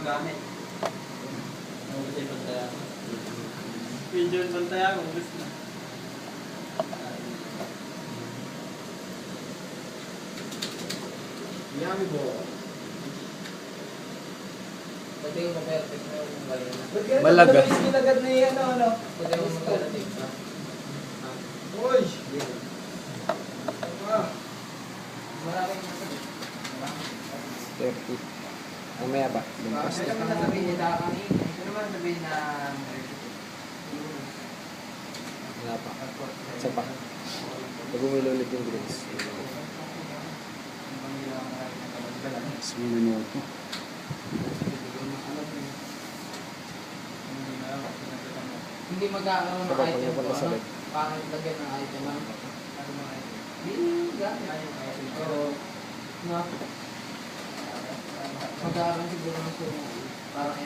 gamit. Ano ba sa'yo pantaya? Video yung pantaya mo, gusto na. Yummy ball. Pwede yung mag-perfect na yung galing. Malaga. Ginagad na yan, ano? Pwede yung mag-perfect na. Uy! Maraming masabi. 30. Mamaya ba? Lumpas Ano na. naman sasabihin niya kanina? Ano naman sabihin na... Wala pa. Isa pa. Pag umilo ulit yung greens. Mas minuto. Hindi magkakaroon ng Sabay, item pag ko, ano? sabay. Pangit lagyan ng item, ano? Hindi, gamit. Oo. Magkakaroon siguro ng parang